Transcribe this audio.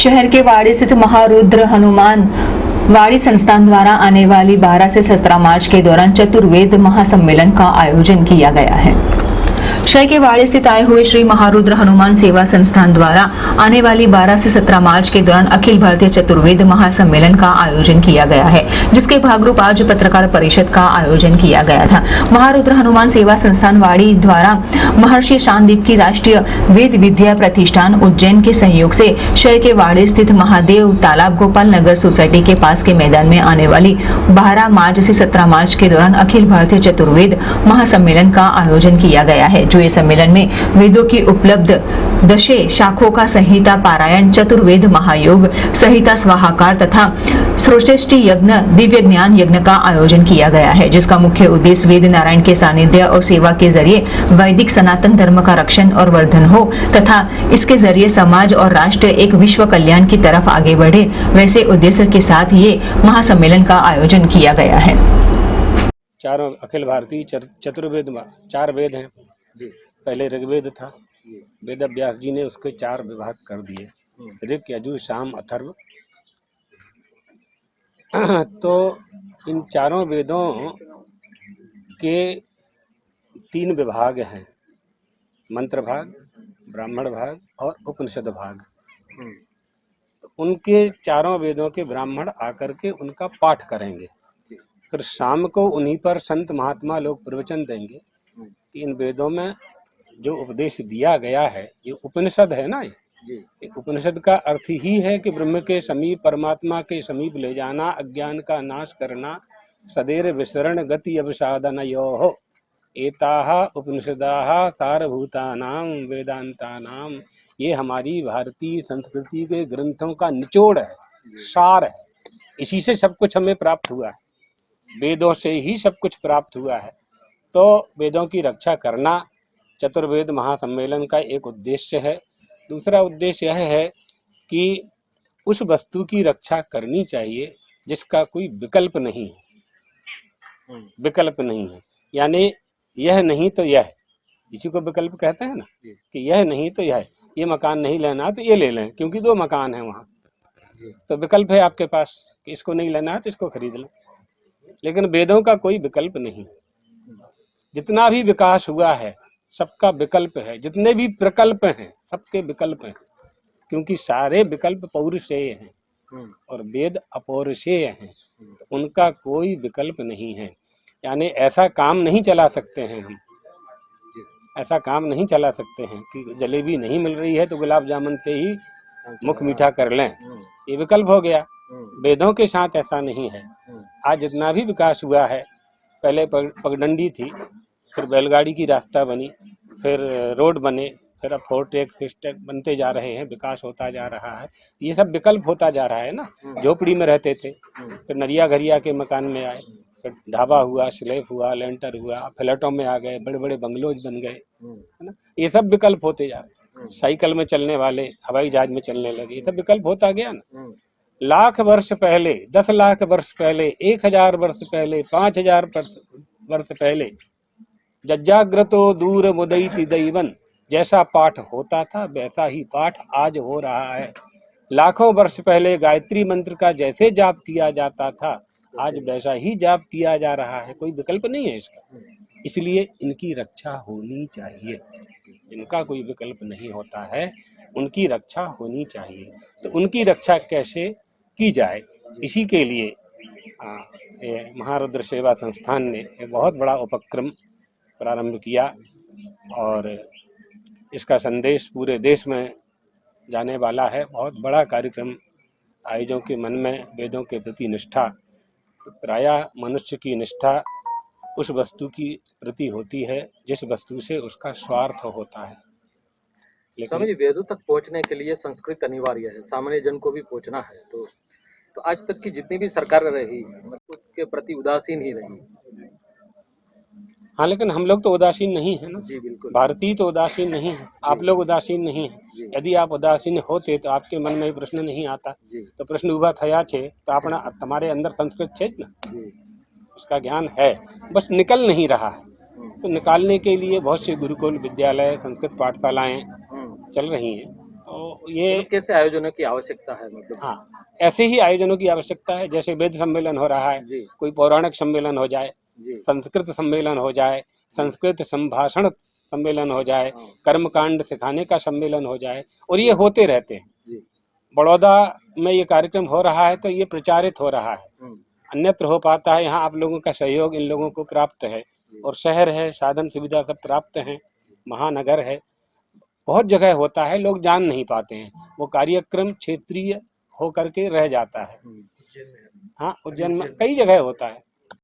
शहर के वाड़ी स्थित महारुद्र हनुमान वाड़ी संस्थान द्वारा आने वाली 12 से 17 मार्च के दौरान चतुर्वेद महासम्मेलन का आयोजन किया गया है। शहर के वाड़ी स्थित आए हुए श्री महारुद्र हनुमान सेवा संस्थान द्वारा आने वाली 12 से 17 मार्च के दौरान अखिल भारतीय चतुर्वेद महासम्मेलन का आयोजन किया गया है, जिसके भागरूप आज पत्रकार परिषद का आयोजन किया गया था। महारुद्र हनुमान सेवा संस्थान वाड़ी द्वारा महर्षि शांतिदीप की राष्ट्रीय वेद विद्या प्रतिष्ठान उज्जैन के सहयोग से शहर के वाड़ी स्थित महादेव तालाब गोपाल नगर सोसाइटी के पास के मैदान में आने वाली 12 मार्च से 17 मार्च के दौरान अखिल भारतीय चतुर्वेद महासम्मेलन का आयोजन किया गया है। जो इस सम्मेलन में वेदों की उपलब्ध दशे शाखों का संहिता पारायण, चतुर्वेद महायोग, संहिता स्वाहाकार तथा श्रोष्ठी यज्ञ, दिव्य ज्ञान यज्ञ का आयोजन किया गया है, जिसका मुख्य उद्देश्य वेद नारायण के सानिध्य और सेवा के जरिए वैदिक सनातन धर्म का रक्षण और वर्धन हो तथा इसके जरिए समाज और राष्ट्र एक विश्व कल्याण की तरफ आगे बढ़े। वैसे उद्देश्य के साथ ये महासम्मेलन का आयोजन किया गया है। चारों अखिल भारतीय चतुर्वेद 4 वेद हैं। पहले ऋग्वेद था, वेद व्यास जी ने उसके 4 विभाग कर दिए, ऋग, यजुर, साम, अथर्व। तो इन चारों वेदों के 3 विभाग हैं, मंत्र भाग, ब्राह्मण भाग और उपनिषद भाग। उनके चारों वेदों के ब्राह्मण आकर के उनका पाठ करेंगे, फिर शाम को उन्हीं पर संत महात्मा लोग प्रवचन देंगे कि इन वेदों में जो उपदेश दिया गया है, ये उपनिषद है ना, ये उपनिषद का अर्थ ही है कि ब्रह्म के समीप, परमात्मा के समीप ले जाना, अज्ञान का नाश करना, सदैव विसरण गति अवसादनयोः एताः उपनिषदाः सारभूतानां वेदांतानां। ये हमारी भारतीय संस्कृति के ग्रंथों का निचोड़ है, सार है। इसी से सब कुछ हमें प्राप्त हुआ है, वेदों से ही सब कुछ प्राप्त हुआ है। तो वेदों की रक्षा करना चतुर्वेद महासम्मेलन का एक उद्देश्य है। दूसरा उद्देश्य यह है कि उस वस्तु की रक्षा करनी चाहिए जिसका कोई विकल्प नहीं है, विकल्प नहीं है, यानी यह नहीं तो यह, इसी को विकल्प कहते हैं ना, कि यह नहीं तो यह, ये मकान नहीं लेना तो ये ले लें क्योंकि 2 मकान है वहाँ, तो विकल्प है आपके पास कि इसको नहीं लेना है तो इसको खरीद लें। लेकिन वेदों का कोई विकल्प नहीं। जितना भी विकास हुआ है सबका विकल्प है, जितने भी प्रकल्प हैं सबके विकल्प हैं, क्योंकि सारे विकल्प पौरुषेय हैं और वेद अपौरुषेय हैं, तो उनका कोई विकल्प नहीं है। यानी ऐसा काम नहीं चला सकते हैं हम, ऐसा काम नहीं चला सकते हैं कि जलेबी नहीं मिल रही है तो गुलाब जामुन से ही मुख मीठा कर लें, ये विकल्प हो गया। वेदों के साथ ऐसा नहीं है। आज जितना भी विकास हुआ है, पहले पगडंडी थी, फिर बैलगाड़ी की रास्ता बनी, फिर रोड बने, फिर अब 4 ट्रैक 6 ट्रैक बनते जा रहे हैं, विकास होता जा रहा है। ये सब विकल्प होता जा रहा है ना। झोपड़ी में रहते थे, फिर नरिया घरिया के मकान में आए, फिर ढाबा हुआ, स्लैब हुआ, लेंटर हुआ, फ्लैटों में आ गए, बड़े बड़े बंगलोज बन गए, है ना। ये सब विकल्प होते जा रहे हैं। साइकिल में चलने वाले हवाई जहाज में चलने लगे, ये सब विकल्प होता गया ना। लाख वर्ष पहले, 10 लाख वर्ष पहले, 1000 वर्ष पहले, 5000 वर्ष पहले जज्जाग्रतो दूर मुदईति दैवन, जैसा पाठ होता था वैसा ही पाठ आज हो रहा है। लाखों वर्ष पहले गायत्री मंत्र का जैसे जाप किया जाता था आज वैसा ही जाप किया जा रहा है, कोई विकल्प नहीं है इसका। इसलिए इनकी रक्षा होनी चाहिए, इनका कोई विकल्प नहीं होता है, उनकी रक्षा होनी चाहिए। तो उनकी रक्षा कैसे की जाए, इसी के लिए महारुद्र सेवा संस्थान ने एक बहुत बड़ा उपक्रम प्रारंभ किया और इसका संदेश पूरे देश में जाने वाला है। बहुत बड़ा कार्यक्रम, आयोजकों के मन में वेदों के प्रति निष्ठा, प्रायः मनुष्य की निष्ठा उस वस्तु की प्रति होती है जिस वस्तु से उसका स्वार्थ होता है। लेकिन वेदों तक पहुंचने के लिए संस्कृत अनिवार्य है, सामान्य जन को भी पहुंचना है। तो आज तक की जितनी भी सरकार रही मतलब उसके प्रति उदासीन ही रही। हाँ, लेकिन हम लोग तो उदासीन नहीं है ना। जी बिल्कुल, भारतीय तो उदासीन नहीं है, आप लोग उदासीन नहीं है। यदि आप उदासीन होते तो आपके मन में प्रश्न नहीं आता। तो प्रश्न उभा थया छे तो अपना तुम्हारे अंदर संस्कृत छे ना, उसका ज्ञान है, बस निकल नहीं रहा है। तो निकालने के लिए बहुत से गुरुकुल, विद्यालय, संस्कृत पाठशालाएं चल रही हैं। तो ये कैसे आयोजनों की आवश्यकता है मतलब? हाँ, ऐसे ही आयोजनों की आवश्यकता है, जैसे वेद सम्मेलन हो रहा है, जी कोई पौराणिक सम्मेलन हो जाए, जी संस्कृत सम्मेलन हो जाए, संस्कृत संभाषण सम्मेलन हो जाए, हाँ, कर्मकांड सिखाने का सम्मेलन हो जाए, और ये होते रहते हैं। जी बड़ौदा में ये कार्यक्रम हो रहा है तो ये प्रचारित हो रहा है, हम्म, अन्यत्र हो पाता है, यहाँ आप लोगों का सहयोग इन लोगों को प्राप्त है, और शहर है, साधन सुविधा सब प्राप्त हैं, महानगर है, बहुत जगह होता है, लोग जान नहीं पाते हैं, वो कार्यक्रम क्षेत्रीय हो करके रह जाता है। हम्म। हाँ, उज्जैन में कई जगह होता है।